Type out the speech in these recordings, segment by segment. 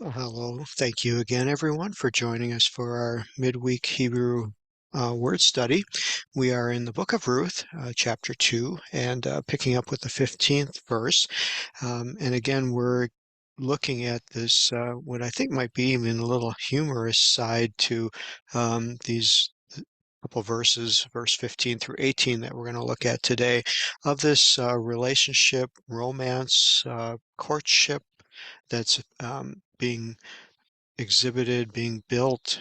Well, hello. Thank you again, everyone, for joining us for our midweek Hebrew word study. We are in the book of Ruth, chapter 2, and picking up with the 15th verse. And again, we're looking at this, what I think might be even a little humorous side to these couple verses, verse 15 through 18, that we're going to look at today, of this relationship, romance, courtship that's being exhibited, being built,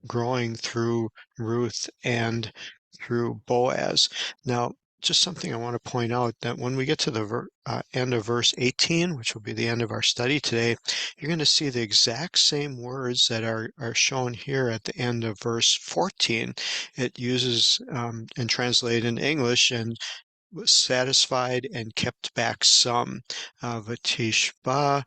growing through Ruth and through Boaz. Now, just something I want to point out that when we get to the end of verse 18, which will be the end of our study today, you're going to see the exact same words that are shown here at the end of verse 14. It uses and translated in English and was satisfied and kept back some. Vatishba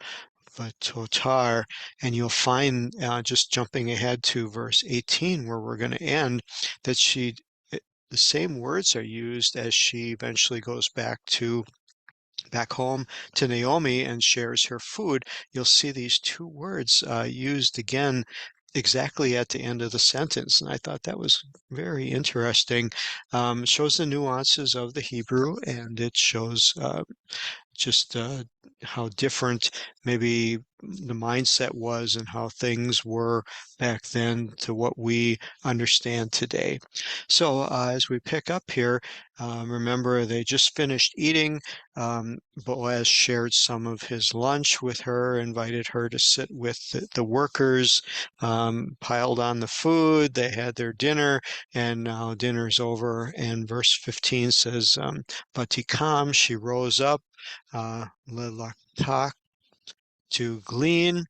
Vatotar, and you'll find, just jumping ahead to verse 18, where we're going to end, that the same words are used as she eventually goes back home to Naomi and shares her food. You'll see these two words used again exactly at the end of the sentence. And I thought that was very interesting. Shows the nuances of the Hebrew, and it shows just how different maybe the mindset was and how things were back then to what we understand today. So as we pick up here, remember they just finished eating. Boaz shared some of his lunch with her, invited her to sit with the workers, piled on the food. They had their dinner, and now dinner's over. And verse 15 says, Vatikam, she rose up, lelaktak, to glean.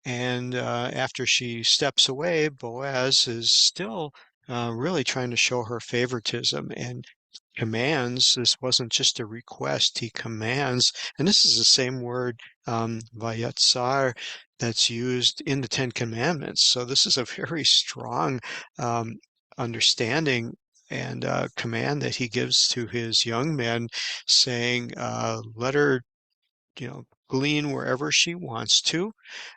And after she steps away, Boaz is still really trying to show her favoritism and commands. This wasn't just a request, he commands. And this is the same word, vayatsar, that's used in the Ten Commandments. So this is a very strong um, understanding and command that he gives to his young men, saying, let her glean wherever she wants to.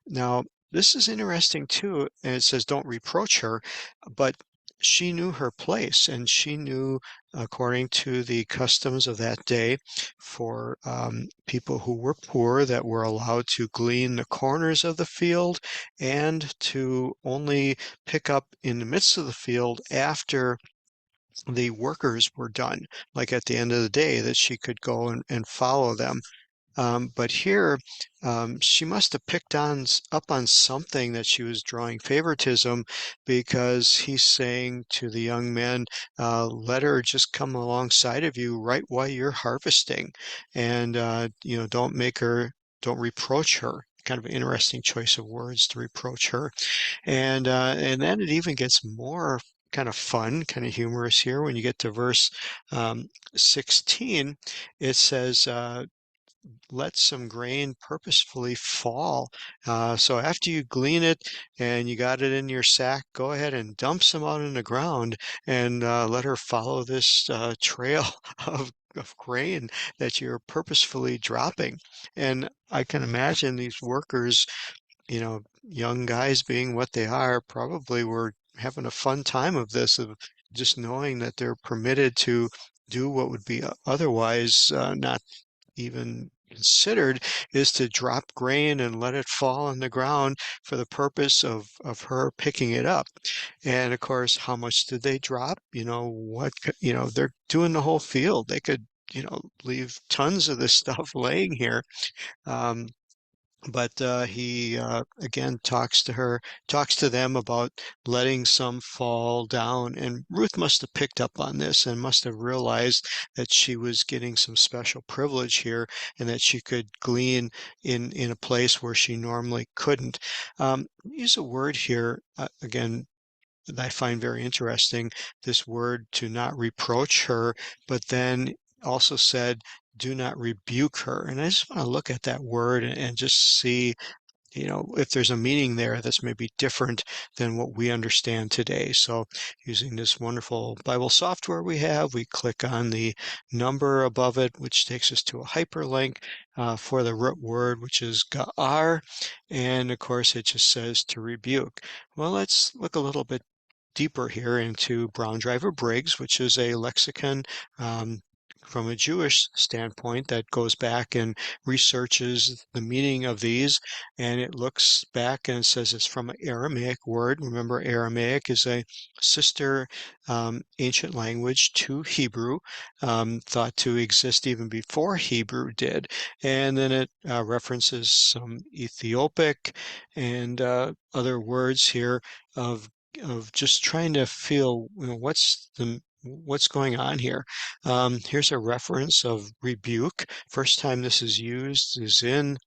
Now, this is interesting too, and it says, don't reproach her, but she knew her place, and she knew, according to the customs of that day, for people who were poor, that were allowed to glean the corners of the field and to only pick up in the midst of the field after the workers were done, like at the end of the day, that she could go and follow them. But here, she must have picked up on something, that she was drawing favoritism, because he's saying to the young men, let her just come alongside of you right while you're harvesting, and don't reproach her. Kind of an interesting choice of words, to reproach her. And then it even gets more kind of fun, kind of humorous here when you get to verse 16. It says, let some grain purposefully fall. So after you glean it and you got it in your sack, go ahead and dump some out in the ground, and let her follow this trail of grain that you're purposefully dropping. And I can imagine these workers, young guys being what they are, probably were having a fun time of this, of just knowing that they're permitted to do what would be otherwise not even considered, is to drop grain and let it fall on the ground for the purpose of her picking it up. And of course, how much did they drop? They're doing the whole field. They could, leave tons of this stuff laying here. Um, but he again talks to them about letting some fall down. And Ruth must have picked up on this and must have realized that she was getting some special privilege here, and that she could glean in a place where she normally couldn't. Use a word here again that I find very interesting, this word, to not reproach her, but then also said, do not rebuke her. And I just want to look at that word and just see if there's a meaning there that's maybe different than what we understand today. So using this wonderful Bible software we click on the number above it, which takes us to a hyperlink for the root word, which is ga'ar. And of course, it just says to rebuke. Well, let's look a little bit deeper here into Brown Driver Briggs, which is a lexicon um, from a Jewish standpoint that goes back and researches the meaning of these. And it looks back and it says it's from an Aramaic word. Remember, Aramaic is a sister ancient language to Hebrew, thought to exist even before Hebrew did. And then it references some Ethiopic and other words here of just trying to feel, what's going on here. Here's a reference of rebuke. First time this is used is in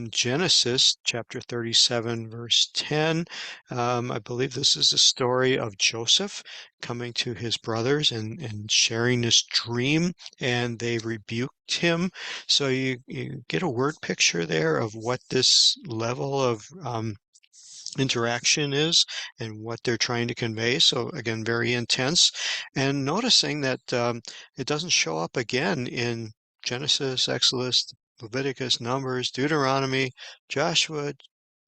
Genesis chapter 37, verse 10. I believe this is the story of Joseph coming to his brothers and sharing this dream, and they rebuked him. So you get a word picture there of what this level of interaction is and what they're trying to convey. So again, very intense. And noticing that it doesn't show up again in Genesis, Exodus, Leviticus, Numbers, Deuteronomy, Joshua,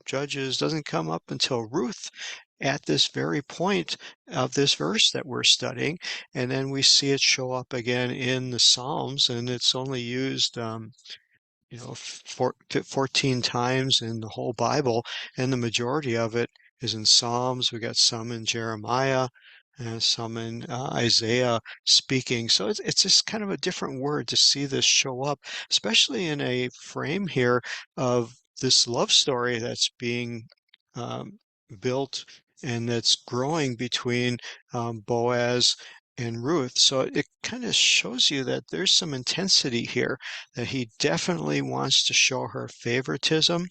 Judges, doesn't come up until Ruth at this very point of this verse that we're studying. And then we see it show up again in the Psalms, and it's only used 14 times in the whole Bible, and the majority of it is in Psalms. We got some in Jeremiah and some in Isaiah speaking. So it's just kind of a different word to see this show up, especially in a frame here of this love story that's being um, built and that's growing between Boaz and Ruth. So it kind of shows you that there's some intensity here, that he definitely wants to show her favoritism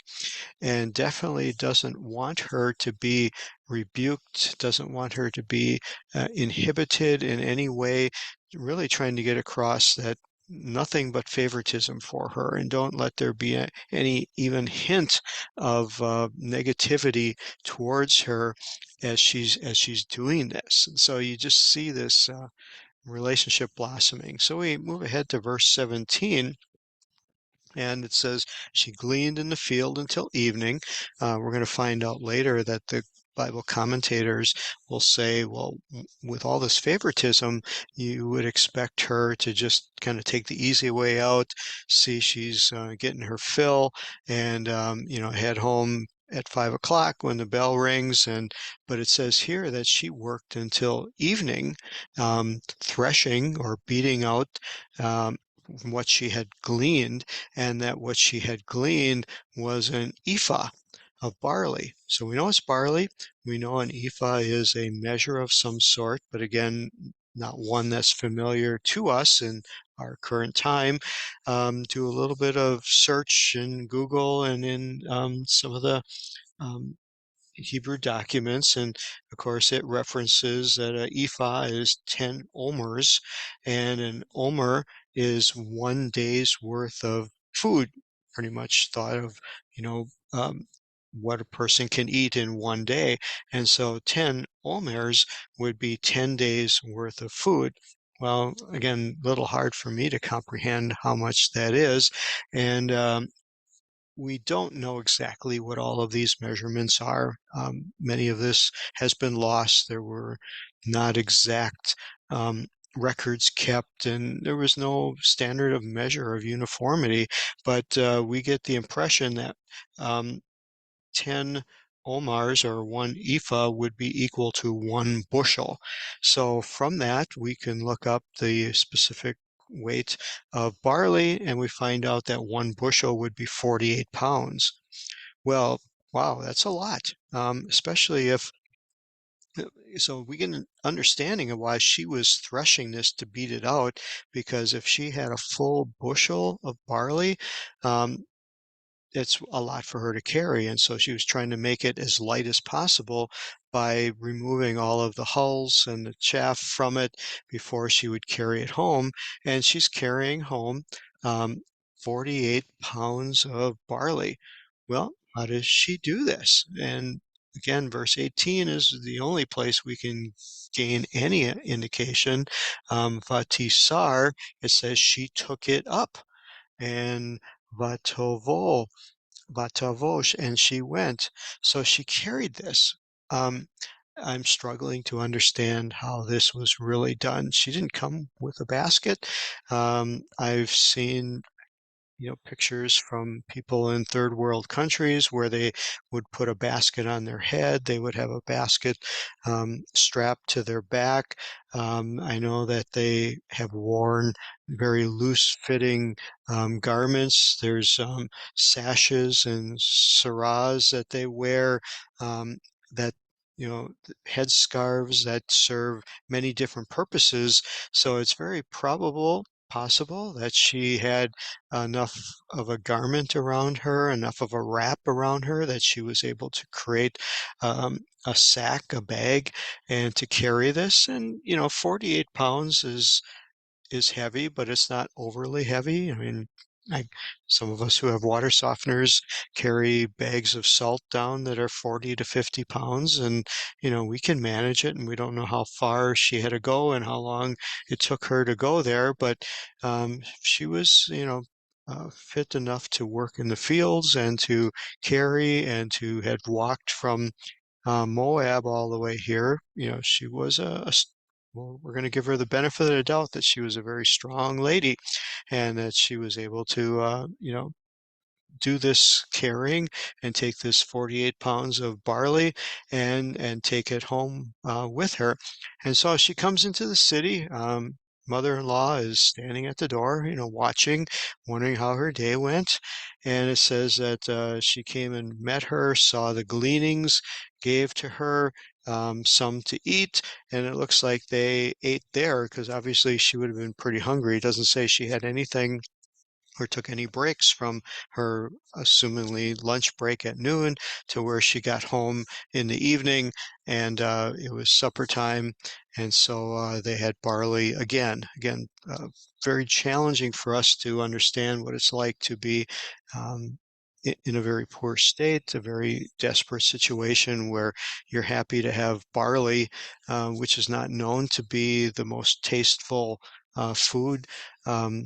and definitely doesn't want her to be rebuked, doesn't want her to be inhibited in any way, really trying to get across that nothing but favoritism for her, and don't let there be any even hint of negativity towards her as she's doing this. And so you just see this relationship blossoming. So we move ahead to verse 17. And it says, she gleaned in the field until evening. We're going to find out later that the Bible commentators will say, well, with all this favoritism, you would expect her to just kind of take the easy way out, see she's getting her fill, and head home at 5 o'clock when the bell rings. But it says here that she worked until evening, threshing or beating out um, what she had gleaned, and that what she had gleaned was an ephah of barley. So we know it's barley. We know an ephah is a measure of some sort, but again, not one that's familiar to us in our current time. Do a little bit of search in Google and in some of the um, Hebrew documents, and of course it references that an ephah is 10 omers, and an omer is 1 day's worth of food, pretty much thought of, you know, um, what a person can eat in 1 day. And so 10 omers would be 10 days worth of food. Well, again, a little hard for me to comprehend how much that is. And we don't know exactly what all of these measurements are. Many of this has been lost. There were not exact um, records kept, and there was no standard of measure of uniformity. But we get the impression that um, 10 omars or 1 ephah would be equal to 1 bushel. So from that, we can look up the specific weight of barley, and we find out that 1 bushel would be 48 pounds. Well, wow, that's a lot, especially if so we get an understanding of why she was threshing this to beat it out, because if she had a full bushel of barley, um, it's a lot for her to carry, and so she was trying to make it as light as possible by removing all of the hulls and the chaff from it before she would carry it home. And she's carrying home 48 pounds of barley. Well, How does she do this? And again, verse 18 is the only place we can gain any indication. Vatisar, it says she took it up, and vatovo, vatavosh, and she went. So she carried this. Um, I'm struggling to understand how this was really done. She didn't come with a basket. I've seen pictures from people in third world countries where they would put a basket on their head. They would have a basket strapped to their back. I know that they have worn very loose fitting garments. There's sashes and saras that they wear that headscarves that serve many different purposes. So it's very possible that she had enough of a garment around her, enough of a wrap around her that she was able to create a sack, a bag, and to carry this. And 48 pounds is heavy, but it's not overly heavy. I mean, I, some of us who have water softeners carry bags of salt down that are 40 to 50 pounds, and we can manage it. And we don't know how far she had to go and how long it took her to go there, but she was, fit enough to work in the fields and to carry and to had walked from Moab all the way here. She was well, we're going to give her the benefit of the doubt that she was a very strong lady and that she was able to, do this carrying and take this 48 pounds of barley and take it home with her. And so she comes into the city. Mother-in-law is standing at the door, watching, wondering how her day went. And it says that she came and met her, saw the gleanings, gave to her some to eat, and it looks like they ate there because obviously she would have been pretty hungry. It doesn't say she had anything or took any breaks from her assumingly lunch break at noon to where she got home in the evening, and it was supper time, and so they had barley again, very challenging for us to understand what it's like to be um, in a very poor state, a very desperate situation where you're happy to have barley, which is not known to be the most tasteful food. Um,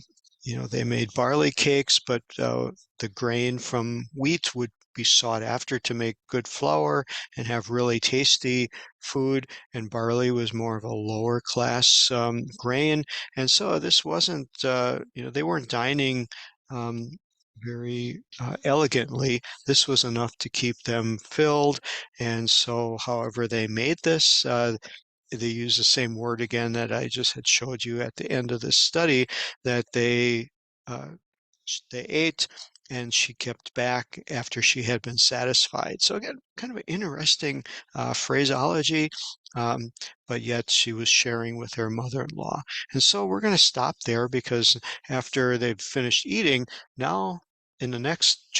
they made barley cakes, but the grain from wheat would be sought after to make good flour and have really tasty food. And barley was more of a lower class grain. And so this wasn't, they weren't dining um, very elegantly. This was enough to keep them filled. And so, however, they made this. They use the same word again that I just had showed you at the end of this study, that uh, they ate and she kept back after she had been satisfied. So again, kind of an interesting phraseology, um, but yet she was sharing with her mother-in-law. And so we're going to stop there because after they've finished eating, now in the next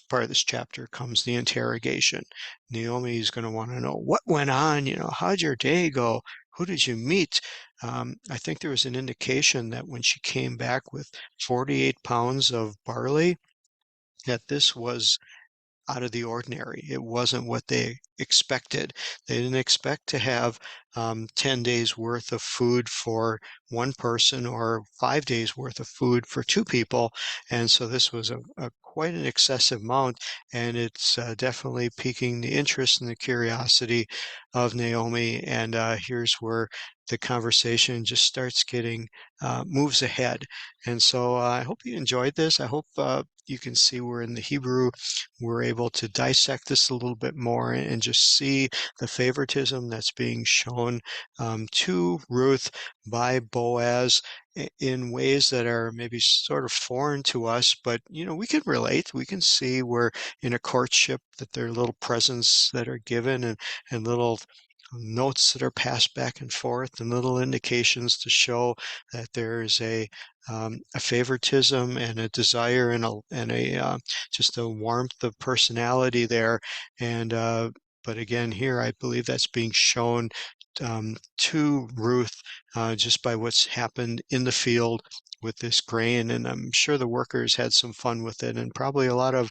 part of this chapter comes the interrogation. Naomi is going to want to know what went on, how'd your day go? Who did you meet? I think there was an indication that when she came back with 48 pounds of barley, that this was out of the ordinary. It wasn't what they expected. They didn't expect to have 10 days worth of food for one person or 5 days worth of food for two people. And so this was a quite an excessive amount, and it's definitely piquing the interest and the curiosity of Naomi. And here's where the conversation just starts getting moves ahead. And so I hope you enjoyed this. I hope you can see we're in the Hebrew, we're able to dissect this a little bit more and just see the favoritism that's being shown to Ruth by Boaz in ways that are maybe sort of foreign to us, but we can relate. We can see where in a courtship that there are little presents that are given and little notes that are passed back and forth and little indications to show that there is a favoritism and a desire and a just a warmth of personality there. And but again, here I believe that's being shown to Ruth just by what's happened in the field with this grain. And I'm sure the workers had some fun with it, and probably a lot of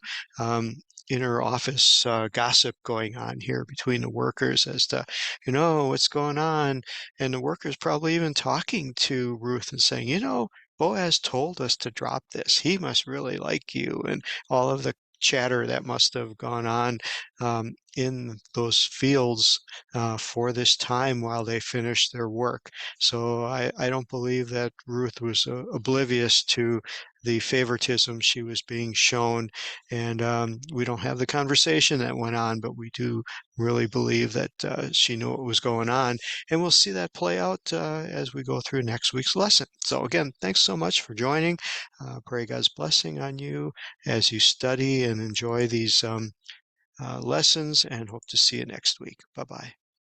inner office gossip going on here between the workers as to, what's going on. And the workers probably even talking to Ruth and saying, Boaz told us to drop this. He must really like you. And all of the chatter that must have gone on in those fields for this time while they finished their work. So I don't believe that Ruth was oblivious to the favoritism she was being shown. And we don't have the conversation that went on, but we do really believe that she knew what was going on. And we'll see that play out as we go through next week's lesson. So again, thanks so much for joining. Pray God's blessing on you as you study and enjoy these lessons, and hope to see you next week. Bye-bye.